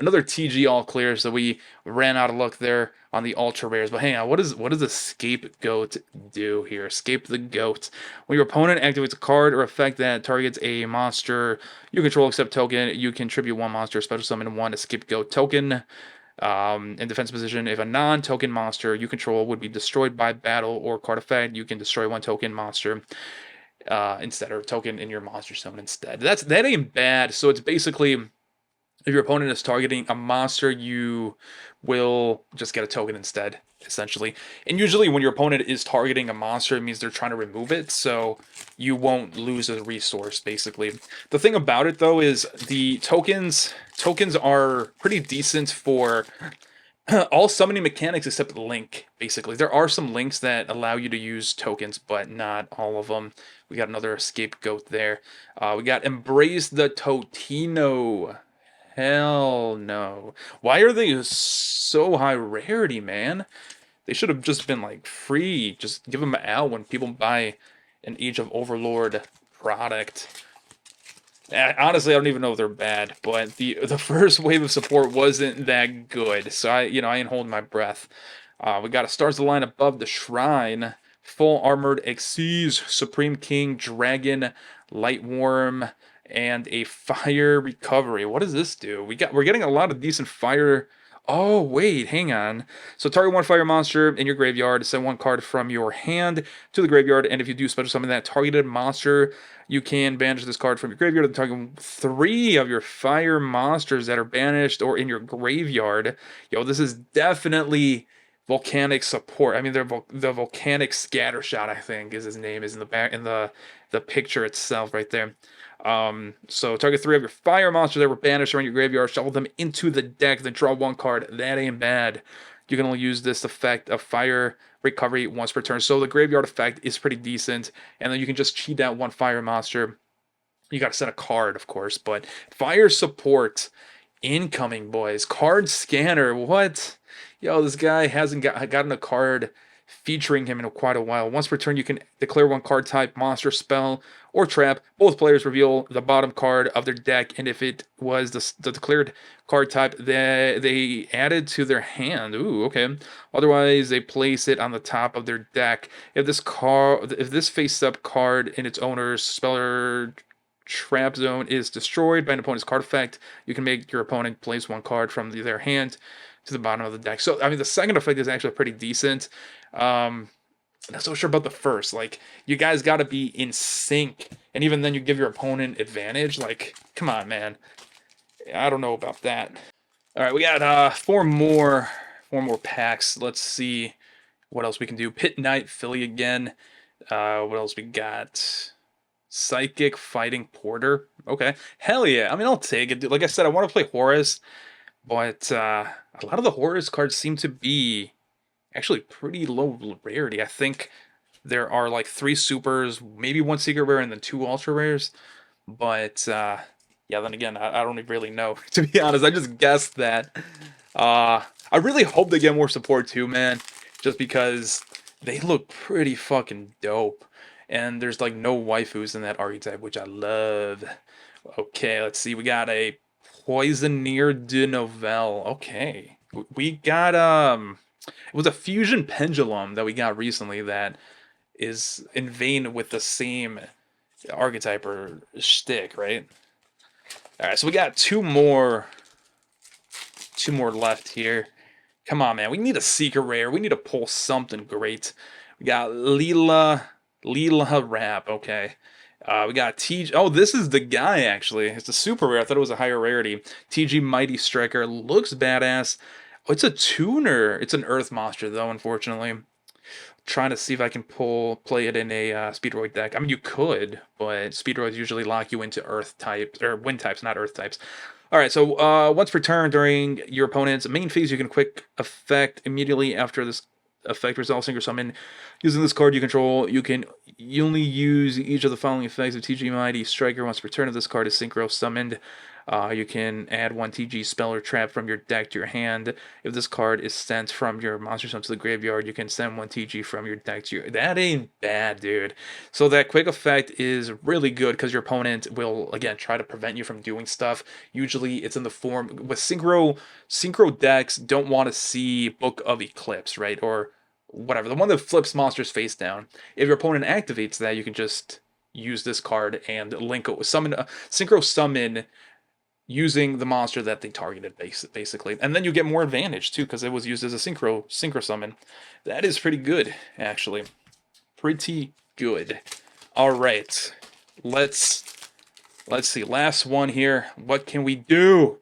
Another TG all clear, so we ran out of luck there on the ultra rares. But hang on, what does the scapegoat do here? Escape the goat. When your opponent activates a card or effect that targets a monster you control except token, you contribute one monster, special summon one scapegoat token. In defense position, if a non-token monster you control would be destroyed by battle or card effect, you can destroy one token monster instead, or token in your monster summon instead. That ain't bad. So it's basically, if your opponent is targeting a monster, you will just get a token instead, essentially. And usually when your opponent is targeting a monster, it means they're trying to remove it, so you won't lose a resource, basically. The thing about it, though, is the tokens are pretty decent for all summoning mechanics except Link, basically. There are some links that allow you to use tokens, but not all of them. We got another scapegoat there. We got Embrace the Totino. Hell no. Why are they so high rarity, man? They should have just been like free. Just give them out when people buy an Age of Overlord product. Honestly, I don't even know if they're bad, but the first wave of support wasn't that good, so I ain't holding my breath. We got a Stars Align above the shrine, full armored 𝗦𝗦𝗧, Supreme King, Dragon, Lightworm, and a Fire Recovery. What does this do? We're getting a lot of decent fire. Oh, wait, hang on. So target one fire monster in your graveyard, send one card from your hand to the graveyard, and if you do special summon that targeted monster, you can banish this card from your graveyard and target 3 of your fire monsters that are banished or in your graveyard. Yo, this is definitely volcanic support. I mean, the volcanic scatter shot, I think, is his name, is in the back, in the picture itself right there. So target 3 of your fire monsters that were banished or in your graveyard, shuffle them into the deck, then draw 1 card. That ain't bad. You can only use this effect of fire recovery once per turn. So the graveyard effect is pretty decent, and then you can just cheat out 1 fire monster. You got to set a card, of course, but fire support Incoming, boys. Card scanner. What? Yo, this guy hasn't gotten a card featuring him in quite a while. Once per turn, you can declare one card type, monster, spell, or trap. Both players reveal the bottom card of their deck, and if it was the declared card type, they added to their hand. Ooh, okay. Otherwise, they place it on the top of their deck. If this face-up card in its owner's spell or trap zone is destroyed by an opponent's card effect, you can make your opponent place one card from their hand to the bottom of the deck. So, I mean, the second effect is actually pretty decent. I'm not so sure about the first. Like, you guys got to be in sync, and even then, you give your opponent advantage. Like, come on, man. I don't know about that. All right, we got four more packs. Let's see what else we can do. Pit Knight, Philly again. What else we got? Psychic Fighting Porter. Okay. Hell yeah. I mean, I'll take it. Like I said, I want to play Horus, but a lot of the Horus cards seem to be actually pretty low rarity. I think there are like 3 supers, maybe 1 secret rare, and then 2 ultra rares. But yeah, then again, I don't really know. To be honest, I just guessed that. I really hope they get more support too, man. Just because they look pretty fucking dope. And there's like no waifus in that archetype, which I love. Okay, let's see. We got a 𝗦𝗨𝗣𝗣𝗢𝗥𝗧. Okay. We got it was a fusion pendulum that we got recently that is in vein with the same archetype or shtick, right? Alright, so we got two more left here. Come on, man. We need a secret rare. We need to pull something great. We got 𝗦𝗨𝗣𝗣𝗢𝗥𝗧. Okay. We got TG. Oh, this is the guy, actually. It's a super rare. I thought it was a higher rarity. TG Mighty Striker. Looks badass. Oh, it's a tuner. It's an earth monster, though, unfortunately. Trying to see if I can play it in a Speedroid deck. I mean, you could, but Speedroids usually lock you into earth types, or wind types, not earth types. Alright, so once per turn during your opponent's main phase, you can quick effect immediately after this effect resolve synchro summon. Using this card you control, you only use each of the following effects of TG Mighty Striker once per turn. If this card is synchro summoned, you can add 1 TG spell or trap from your deck to your hand. If this card is sent from your monster zone to the graveyard, you can send 1 TG from your deck to your... That ain't bad, dude. So that quick effect is really good because your opponent will, again, try to prevent you from doing stuff. Usually it's in the form... With synchro decks don't want to see Book of Eclipse, right? Or whatever. The one that flips monsters face down. If your opponent activates that, you can just use this card and synchro summon using the monster that they targeted, basically. And then you get more advantage, too, because it was used as a synchro summon. That is pretty good, actually. Pretty good. All right. Let's see. Last one here. What can we do?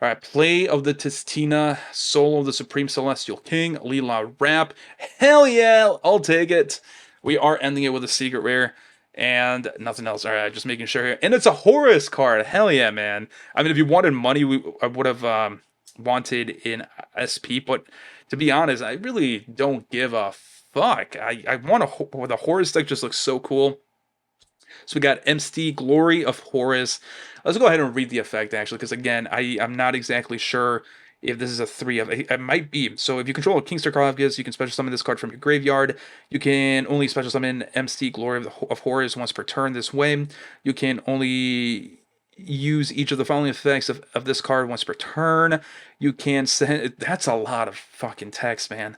All right. Play of the Tistina, Soul of the Supreme Celestial King, 𝗦𝗨𝗣𝗣𝗢𝗥𝗧. Hell yeah! I'll take it. We are ending it with a secret rare. And nothing else. All right, just making sure here. And it's a Horus card. Hell yeah, man. I mean, if you wanted money, I would have wanted in SP. But to be honest, I really don't give a fuck. I want the Horus deck just looks so cool. So we got MC Glory of Horus. Let's go ahead and read the effect, actually, because, again, I'm not exactly sure if this is a 3 of... It might be. So if you control a 𝗬𝗘𝗏𝗏𝗧, you can special summon this card from your graveyard. You can only special summon MC Glory of Horus once per turn this way. You can only use each of the following effects of this card once per turn. You can send... That's a lot of fucking text, man.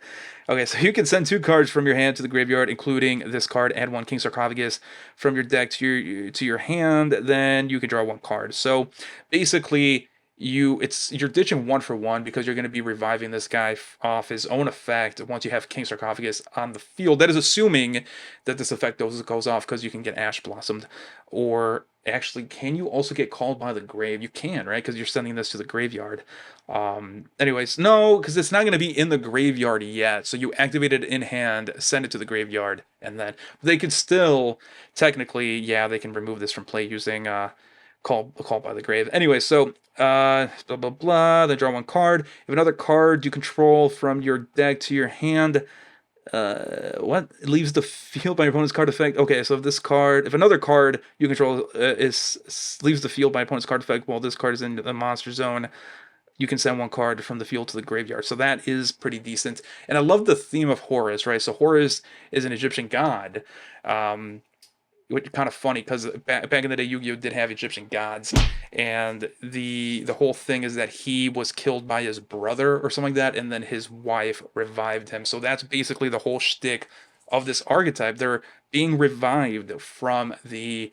Okay, so you can send 2 cards from your hand to the graveyard, including this card. Add 1 𝗬𝗏𝗏𝗧 from your deck to your hand. Then you can draw 1 card. So basically, you're ditching 1 for 1 because you're going to be reviving this guy off his own effect once you have 𝗬𝗏𝗏𝗏𝗧 on the field. That is assuming that this effect goes off, because you can get Ash Blossomed. Or actually, can you also get called by the grave? You can, right? Because you're sending this to the graveyard. Anyways, no, because it's not going to be in the graveyard yet. So you activate it in hand, send it to the graveyard, and then they could still technically, yeah, they can remove this from play using call by the grave. Anyway, so blah blah blah. Then draw 1 card. If another card you control from your deck to your hand, What? It leaves the field by your opponent's card effect. Okay, so if another card you control leaves the field by opponent's card effect while this card is in the monster zone, you can send one card from the field to the graveyard. So that is pretty decent. And I love the theme of Horus, right? So Horus is an Egyptian god. Which kind of funny because back in the day, Yu-Gi-Oh did have Egyptian gods, and the whole thing is that he was killed by his brother or something like that, and then his wife revived him. So that's basically the whole shtick of this archetype. They're being revived from the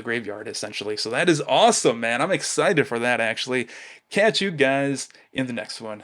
graveyard essentially. So that is awesome, man. I'm excited for that actually. Catch you guys in the next one.